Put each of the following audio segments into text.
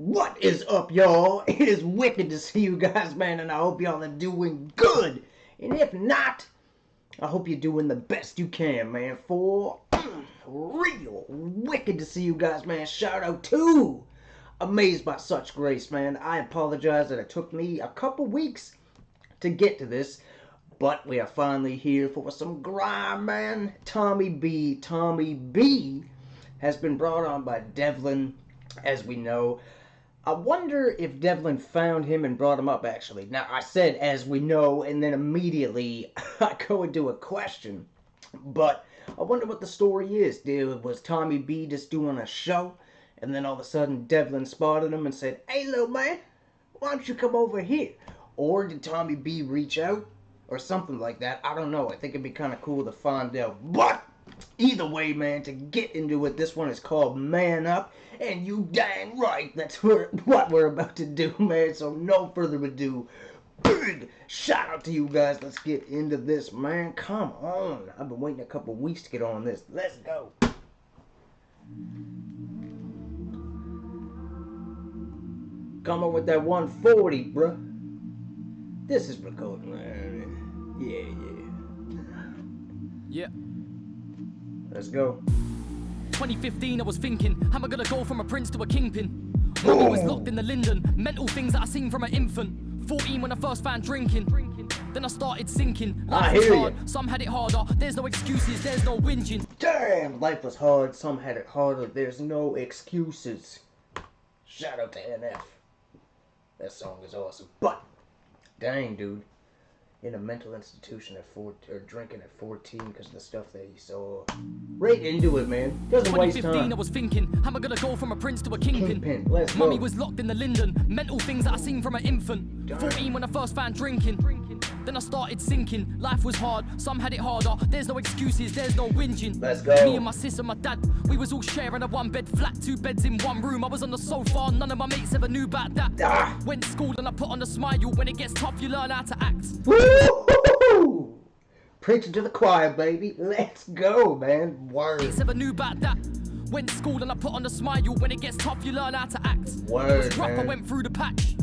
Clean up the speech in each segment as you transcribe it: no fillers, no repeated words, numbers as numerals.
What is up, y'all? It is wicked to see you guys, man, and I hope y'all are doing good. And if not, I hope you're doing the best you can, man, for real. Wicked to see you guys, man. Shout out to Amazed by Such Grace, man. I apologize that it took me a couple weeks to get to this, but we are finally here for some grime, man. Tommy B has been brought on by Devlin, as we know. I wonder if Devlin found him and brought him up, actually. Now, I said, as we know, and then immediately I go into a question. But I wonder what the story is. Was Tommy B just doing a show, and then all of a sudden Devlin spotted him and said, "Hey, little man, why don't you come over here?" Or did Tommy B reach out? Or something like that. I don't know. I think it'd be kind of cool to find out. But either way, man, to get into it, this one is called Man Up. And you dang right, that's what we're about to do, man. So no further ado, big shout out to you guys. Let's get into this, man. Come on. I've been waiting a couple weeks to get on this. Let's go. Come on with that 140, bruh. This is recording, man. Yeah. Let's go. 2015, I was thinking, how am I gonna go from a prince to a kingpin? Mommy was locked in the Linden, mental things that I seen from an infant. 14 when I first found drinking, then I started sinking. Life was hard, some had it harder, there's no excuses, there's no whinging. Damn, life was hard, some had it harder, there's no excuses. Shout out to NF. That song is awesome. But, dang, dude. In a mental institution at drinking at 14 because of the stuff that he saw. Right into it, man. Doesn't waste time. 2015, I was thinking, how am I gonna go from a prince to a kingpin? Let's go. Mommy was locked in the Linden, mental things that I seen from an infant. Darn. 14 when I first found drinking, then I started sinking. Life was hard, some had it harder. There's no excuses, there's no whinging. Let's go. Me and my sis and my dad, we was all sharing a one-bed flat, 2 beds in one room. I was on the sofa, none of my mates ever knew about that. Went to school and I put on a smile. When it gets tough, you learn how to act. Woo! Preaching to the choir, baby. Let's go, man. Word. Mates ever knew about that. Went to school and I put on a smile. When it gets tough, you learn how to act. Word, it was rough, man. I went through the patch.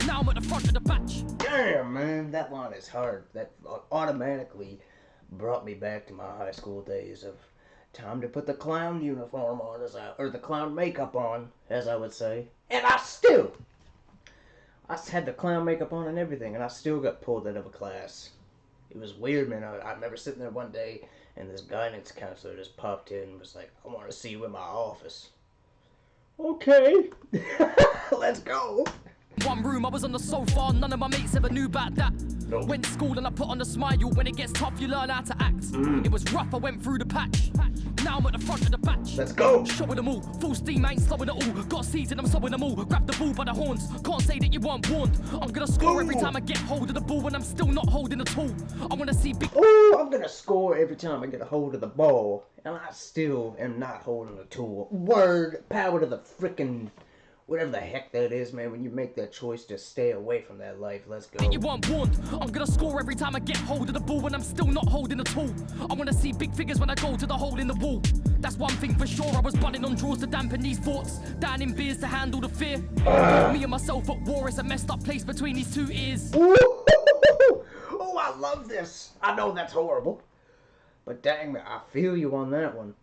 Now I'm at the front of the batch. Damn, man, that line is hard. That automatically brought me back to my high school days of time to put the clown uniform on, or the clown makeup on, as I would say. And I had the clown makeup on and everything, and I still got pulled out of a class. It was weird, man. I remember sitting there one day, and this guidance counselor just popped in and was like, "I want to see you in my office." Okay. Let's go. One room, I was on the sofa, none of my mates ever knew about that. Nope. Went to school and I put on a smile. When it gets tough, you learn how to act. It was rough, I went through the patch. Now I'm at the front of the batch. Let's go. Showing them all, full steam, I ain't slowing it all. Got seeds and I'm sowing them all. Grab the ball by the horns, can't say that you weren't warned. I'm gonna score every time I get hold of the ball when I'm still not holding the tool. I wanna see big. Ooh, I'm gonna score every time I get a hold of the ball, and I still am not holding the tool. Word, power to the frickin' whatever the heck that is, man, when you make that choice to stay away from that life. Let's go. You weren't warned. I'm gonna score every time I get hold of the ball when I'm still not holding the tool. I wanna see big figures when I go to the hole in the wall. That's one thing for sure. I was bunning on draws to dampen these thoughts, down in beers to handle the fear. Me and myself at war is a messed up place between these 2 ears. Ooh, oh, I love this. I know that's horrible, but dang, I feel you on that one.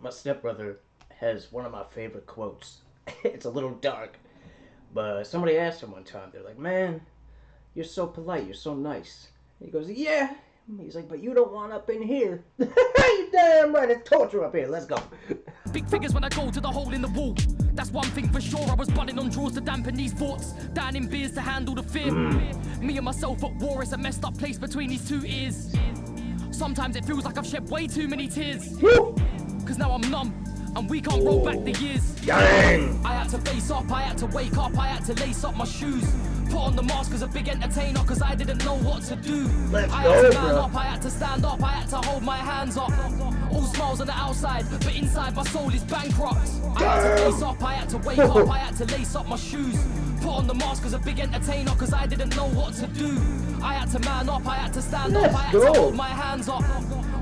My stepbrother has one of my favorite quotes. It's a little dark, but somebody asked him one time, they're like, "Man, you're so polite, you're so nice." He goes, "Yeah." He's like, "But you don't want up in here." You damn right, it's torture up here. Let's go. Big figures when I go to the hole in the wall. That's one thing for sure. I was bunning on draws to dampen these thoughts, down in beers to handle the fear. Me and myself at war is a messed up place between these 2 ears. Sometimes it feels like I've shed way too many tears. Cause now I'm numb, and we can't roll back the years. Dang! I had to face up, I had to wake up, I had to lace up my shoes. Put on the mask as a big entertainer, cause I didn't know what to do. Let's I go, had to man bro. up, I had to stand up, I had to hold my hands up. All smiles on the outside, but inside my soul is bankrupt. I had to face up, I had to wake up, I had to lace up my shoes. Put on the mask as a big entertainer, cause I didn't know what to do. I had to man up, I had to stand up, I had to hold my hands up.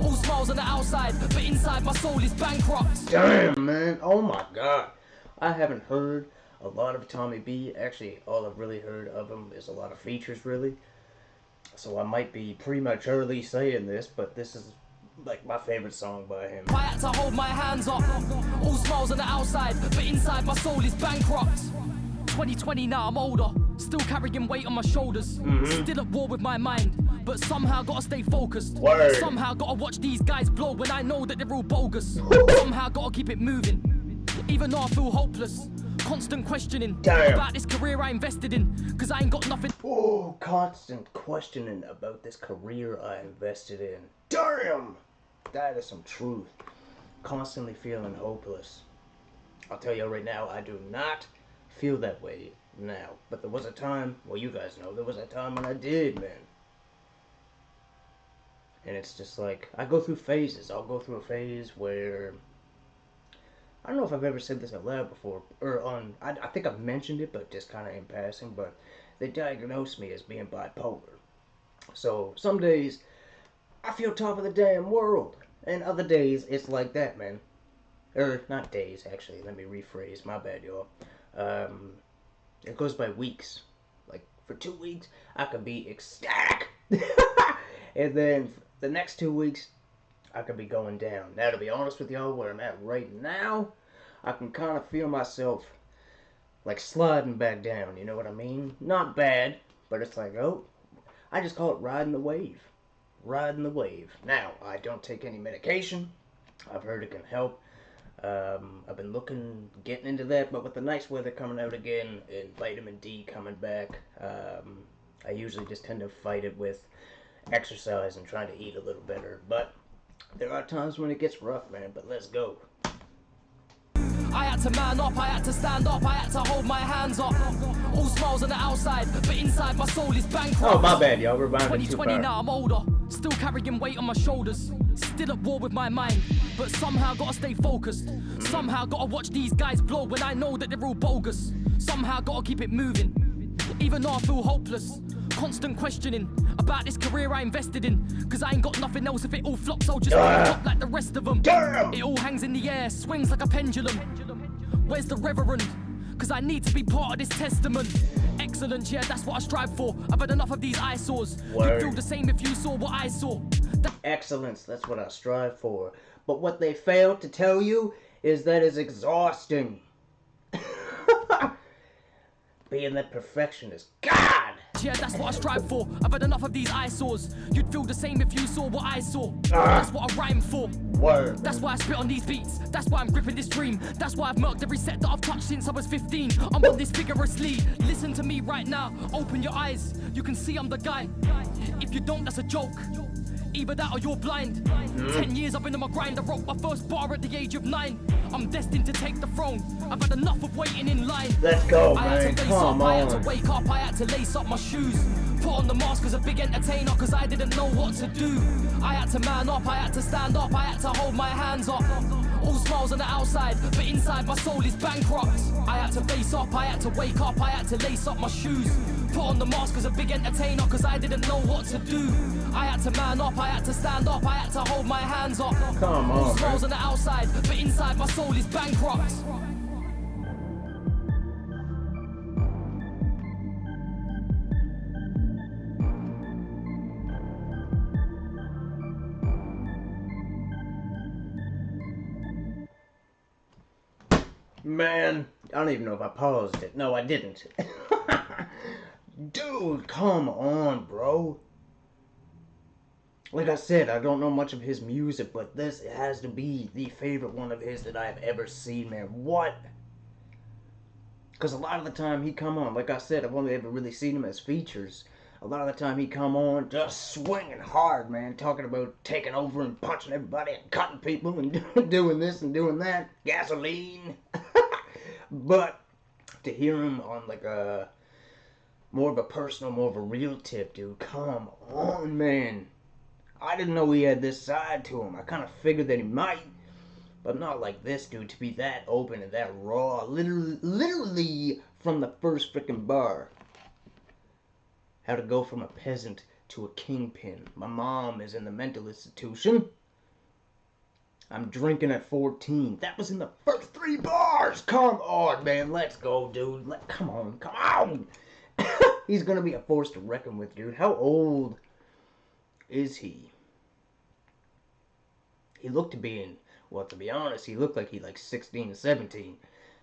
All smiles on the outside, but inside my soul is bankrupt. Damn, man. Oh my God. I haven't heard a lot of Tommy B. Actually, all I've really heard of him is a lot of features, really. So I might be prematurely saying this, but this is like my favorite song by him. I had to hold my hands up, all smiles on the outside, but inside my soul is bankrupt. 2020 now, I'm older, still carrying weight on my shoulders, still at war with my mind, but somehow gotta stay focused. Word. Somehow gotta watch these guys blow when I know that they're all bogus. Somehow gotta keep it moving, even though I feel hopeless. Constant questioning about this career I invested in, cause I ain't got nothing. Oh, constant questioning about this career I invested in. Damn! That is some truth. Constantly feeling hopeless. I'll tell you right now, I do not feel that way now. But there was a time, well, you guys know, there was a time when I did, man. And it's just like, I go through phases. I'll go through a phase where, I don't know if I've ever said this out loud before, or on, I think I've mentioned it, but just kind of in passing, but they diagnosed me as being bipolar. So, some days, I feel top of the damn world, and other days, it's like that, man. Or, not days, actually, let me rephrase, my bad, y'all. It goes by weeks. Like, for 2 weeks, I could be ecstatic. And then, the next 2 weeks, I could be going down. Now, to be honest with y'all, where I'm at right now, I can kind of feel myself, like, sliding back down, you know what I mean? Not bad, but it's like, oh, I just call it riding the wave. Riding the wave. Now, I don't take any medication. I've heard it can help. I've been getting into that, but with the nice weather coming out again and vitamin D coming back, I usually just tend to fight it with exercise and trying to eat a little better. But there are times when it gets rough, man, but let's go. I had to man up, I had to stand up, I had to hold my hands up. All smiles on the outside, but inside my soul is bankrupt. Oh, my bad, y'all. We're rhyming too 2020 far. now, I'm older, still carrying weight on my shoulders, still at war with my mind, but somehow gotta stay focused. Somehow gotta watch these guys blow when I know that they're all bogus. Somehow gotta keep it moving, even though I feel hopeless. Constant questioning about this career I invested in, cause I ain't got nothing else. If it all flops, I'll just flop like the rest of them. It all hangs in the air, swings like a pendulum. Where's the reverend? Cause I need to be part of this testament. Excellence, yeah, that's what I strive for. I've had enough of these eyesores. You'd feel the same if you saw what I saw. Excellence, that's what I strive for. But what they fail to tell you is that it's exhausting. Being that perfectionist. God! Yeah, that's what I strive for. I've had enough of these eyesores. You'd feel the same if you saw what I saw. That's what I rhyme for. Word. That's why I spit on these beats. That's why I'm gripping this dream. That's why I've murked every set that I've touched since I was 15. I'm on this vigorously. Listen to me right now. Open your eyes. You can see I'm the guy. If you don't, that's a joke. Either that or you're blind. 10 years I've been on my grind. I wrote my first bar at the age of 9. I'm destined to take the throne. I've had enough of waiting in line. Let's go, I man. had to Come I had to on. wake up, I had to lace up my shoes. Put on the mask as a big entertainer, cause I didn't know what to do. I had to man up, I had to stand up, I had to hold my hands up. All smiles on the outside, but inside my soul is bankrupt. I had to face up, I had to wake up, I had to lace up my shoes. Put on the mask as a big entertainer, cause I didn't know what to do. I had to man up, I had to stand up, I had to hold my hands up. Come All on, smiles man. on the outside, but inside my soul is bankrupt. Man, I don't even know if I paused it. No, I didn't. Dude, come on, bro. Like I said, I don't know much of his music, but this has to be the favorite one of his that I've ever seen, man. What? Because a lot of the time he come on, like I said, I've only ever really seen him as features. A lot of the time he come on just swinging hard, man, talking about taking over and punching everybody and cutting people and doing this and doing that. Gasoline. But to hear him on like a more of a personal, more of a real tip, dude, come on, man. I didn't know he had this side to him. I kind of figured that he might, but not like this, dude, to be that open and that raw. Literally from the first freaking bar. How to go from a peasant to a kingpin. My mom is in the mental institution. I'm drinking at 14. That was in the first 3 bars. Come on, man. Let's go, dude. Come on. Come on. He's going to be a force to reckon with, dude. How old is he? He looked to be in, well, to be honest, he looked like he like 16 or 17.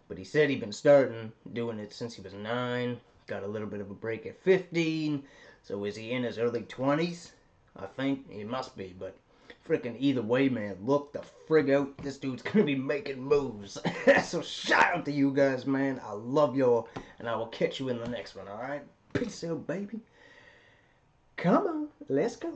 But he said he'd been starting doing it since he was 9. Got a little bit of a break at 15. So is he in his early 20s? I think he must be, but freaking either way, man, look the frig out. This dude's gonna be making moves. So shout out to you guys, man. I love y'all, and I will catch you in the next one, alright? Peace out, baby. Come on, let's go.